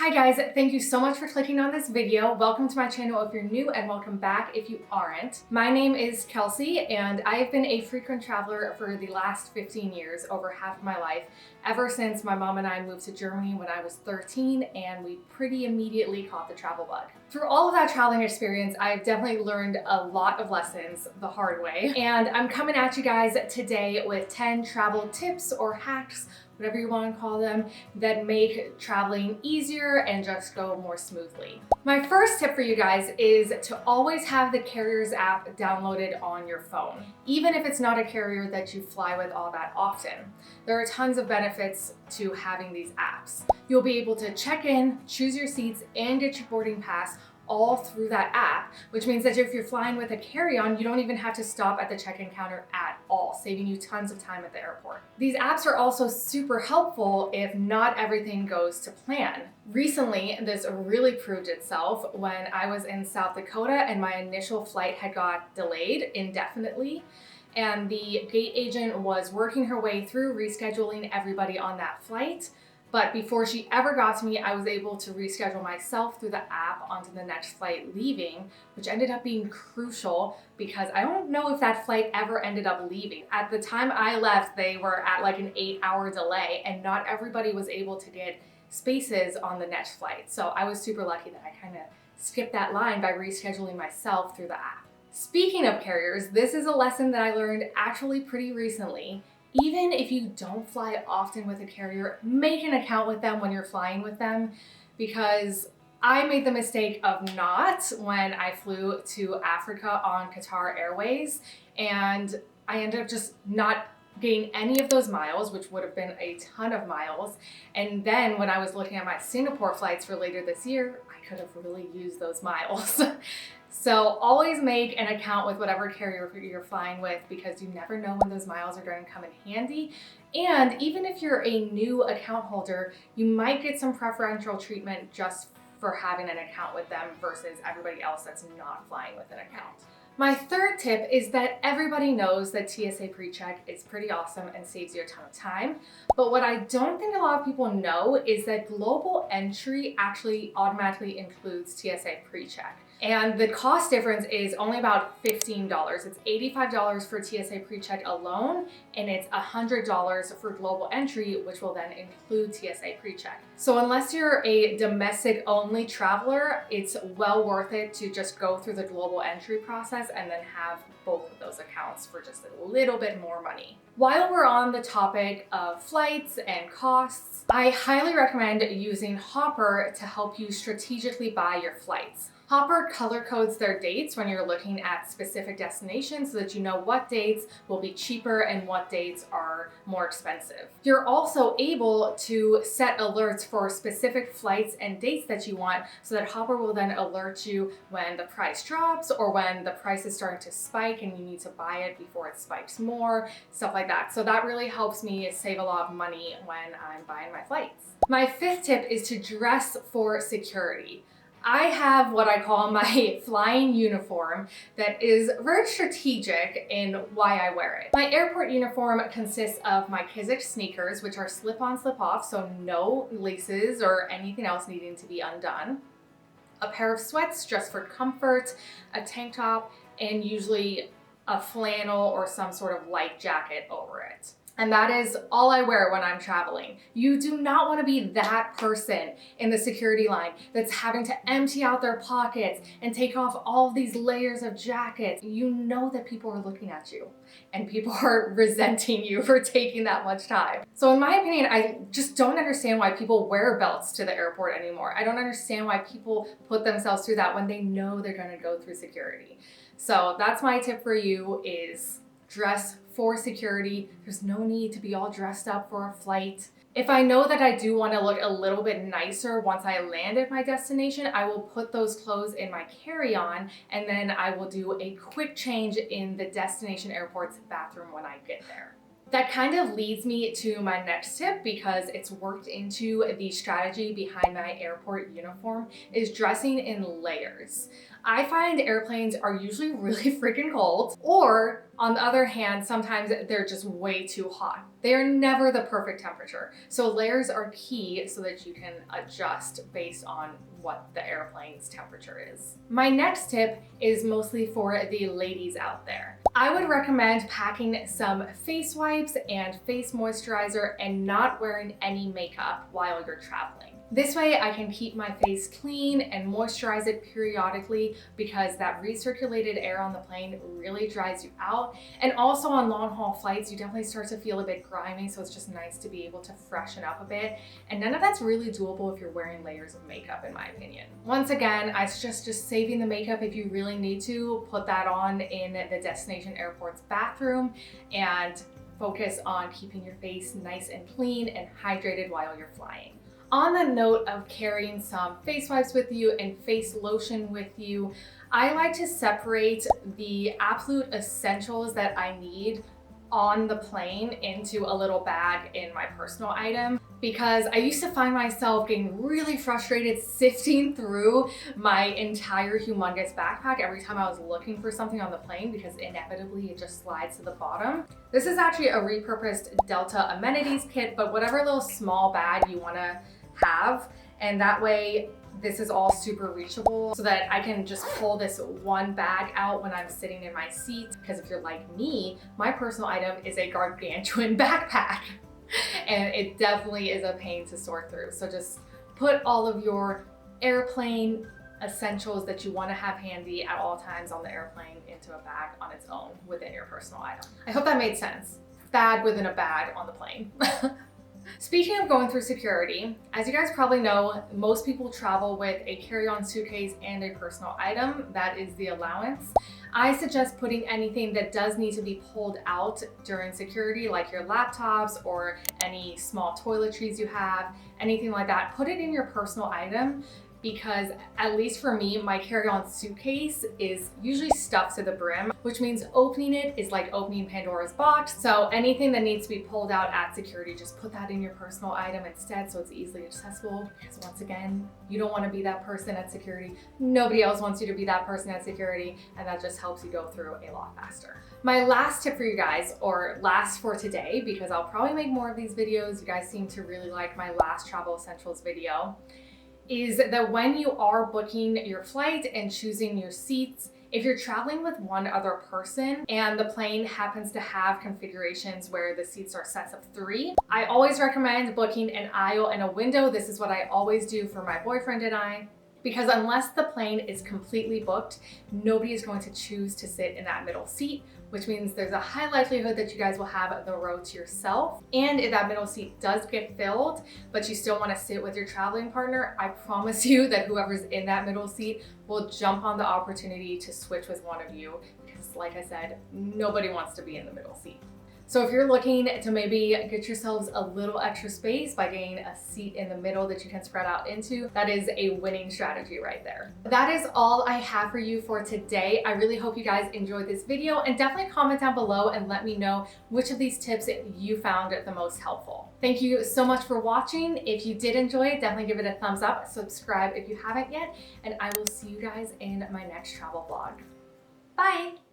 Hi guys, thank you so much for clicking on this video. Welcome to my channel if you're new and welcome back if you aren't. My name is Kelsey and I've been a frequent traveler for the last 15 years, over half of my life, ever since my mom and I moved to Germany when I was 13 and we pretty immediately caught the travel bug. Through all of that traveling experience, I've definitely learned a lot of lessons the hard way. And I'm coming at you guys today with 10 travel tips or hacks, whatever you want to call them, that make traveling easier and just go more smoothly. My first tip for you guys is to always have the Carriers app downloaded on your phone, even if it's not a carrier that you fly with all that often. There are tons of benefits to having these apps. You'll be able to check in, choose your seats, and get your boarding pass all through that app, which means that if you're flying with a carry-on, you don't even have to stop at the check-in counter at all, saving you tons of time at the airport. These apps are also super helpful if not everything goes to plan. Recently, this really proved itself when I was in South Dakota and my initial flight had got delayed indefinitely. And the gate agent was working her way through rescheduling everybody on that flight. But before she ever got to me, I was able to reschedule myself through the app onto the next flight leaving, which ended up being crucial because I don't know if that flight ever ended up leaving. At the time I left, they were at like an 8-hour delay and not everybody was able to get spaces on the next flight. So I was super lucky that I kind of skipped that line by rescheduling myself through the app. Speaking of carriers, this is a lesson that I learned actually pretty recently. Even if you don't fly often with a carrier, make an account with them when you're flying with them, because I made the mistake of not when I flew to Africa on Qatar Airways, and I ended up just not getting any of those miles, which would have been a ton of miles. And then when I was looking at my Singapore flights for later this year, I could have really used those miles. So always make an account with whatever carrier you're flying with, because you never know when those miles are going to come in handy. And even if you're a new account holder, you might get some preferential treatment just for having an account with them versus everybody else that's not flying with an account. My third tip is that everybody knows that TSA PreCheck is pretty awesome and saves you a ton of time. But what I don't think a lot of people know is that Global Entry actually automatically includes TSA PreCheck. And the cost difference is only about $15. It's $85 for TSA PreCheck alone, and it's $100 for Global Entry, which will then include TSA PreCheck. So unless you're a domestic only traveler, it's well worth it to just go through the Global Entry process and then have both of those accounts for just a little bit more money. While we're on the topic of flights and costs, I highly recommend using Hopper to help you strategically buy your flights. Hopper color codes their dates when you're looking at specific destinations so that you know what dates will be cheaper and what dates are more expensive. You're also able to set alerts for specific flights and dates that you want so that Hopper will then alert you when the price drops or when the price is starting to spike and you need to buy it before it spikes more, stuff like that. So that really helps me save a lot of money when I'm buying my flights. My fifth tip is to dress for security. I have what I call my flying uniform that is very strategic in why I wear it. My airport uniform consists of my Kizik sneakers, which are slip-on, slip-off, so no laces or anything else needing to be undone. A pair of sweats just for comfort, a tank top, and usually a flannel or some sort of light jacket over it. And that is all I wear when I'm traveling. You do not want to be that person in the security line that's having to empty out their pockets and take off all of these layers of jackets. You know that people are looking at you and people are resenting you for taking that much time. So in my opinion, I just don't understand why people wear belts to the airport anymore. I don't understand why people put themselves through that when they know they're going to go through security. So that's my tip for you, is dress for security. There's no need to be all dressed up for a flight. If I know that I do want to look a little bit nicer once I land at my destination, I will put those clothes in my carry-on and then I will do a quick change in the destination airport's bathroom when I get there. That kind of leads me to my next tip because it's worked into the strategy behind my airport uniform is dressing in layers. I find airplanes are usually really freaking cold, or on the other hand, sometimes they're just way too hot. They are never the perfect temperature. So layers are key so that you can adjust based on what the airplane's temperature is. My next tip is mostly for the ladies out there. I would recommend packing some face wipes and face moisturizer and not wearing any makeup while you're traveling. This way I can keep my face clean and moisturize it periodically because that recirculated air on the plane really dries you out. And also on long haul flights, you definitely start to feel a bit grimy, so it's just nice to be able to freshen up a bit. And none of that's really doable if you're wearing layers of makeup, in my opinion. Once again, I suggest just saving the makeup if you really need to. Put that on in the destination airport's bathroom and focus on keeping your face nice and clean and hydrated while you're flying. On the note of carrying some face wipes with you and face lotion with you, I like to separate the absolute essentials that I need on the plane into a little bag in my personal item, because I used to find myself getting really frustrated sifting through my entire humongous backpack every time I was looking for something on the plane because inevitably it just slides to the bottom. This is actually a repurposed Delta amenities kit, but whatever little small bag you want to have, and that way this is all super reachable so that I can just pull this one bag out when I'm sitting in my seat. Because if you're like me, my personal item is a gargantuan backpack and it definitely is a pain to sort through. So just put all of your airplane essentials that you want to have handy at all times on the airplane into a bag on its own within your personal item. I hope that made sense. Bag within a bag on the plane. Speaking of going through security, as you guys probably know, most people travel with a carry-on suitcase and a personal item. That is the allowance. I suggest putting anything that does need to be pulled out during security, like your laptops or any small toiletries you have, anything like that. Put it in your personal item, because at least for me, my carry-on suitcase is usually stuffed to the brim, which means opening it is like opening Pandora's box. So anything that needs to be pulled out at security, just put that in your personal item instead so it's easily accessible. Because once again, you don't want to be that person at security. Nobody else wants you to be that person at security, and that just helps you go through a lot faster. My last tip for you guys, or last for today, because I'll probably make more of these videos. You guys seem to really like my last travel essentials video, is that when you are booking your flight and choosing your seats, if you're traveling with one other person and the plane happens to have configurations where the seats are sets of 3, I always recommend booking an aisle and a window. This is what I always do for my boyfriend and I, because unless the plane is completely booked, nobody is going to choose to sit in that middle seat, which means there's a high likelihood that you guys will have the row to yourself. And if that middle seat does get filled, but you still want to sit with your traveling partner, I promise you that whoever's in that middle seat will jump on the opportunity to switch with one of you, because like I said, nobody wants to be in the middle seat. So if you're looking to maybe get yourselves a little extra space by getting a seat in the middle that you can spread out into, that is a winning strategy right there. That is all I have for you for today. I really hope you guys enjoyed this video, and definitely comment down below and let me know which of these tips you found the most helpful. Thank you so much for watching. If you did enjoy it, definitely give it a thumbs up, subscribe if you haven't yet, and I will see you guys in my next travel vlog. Bye!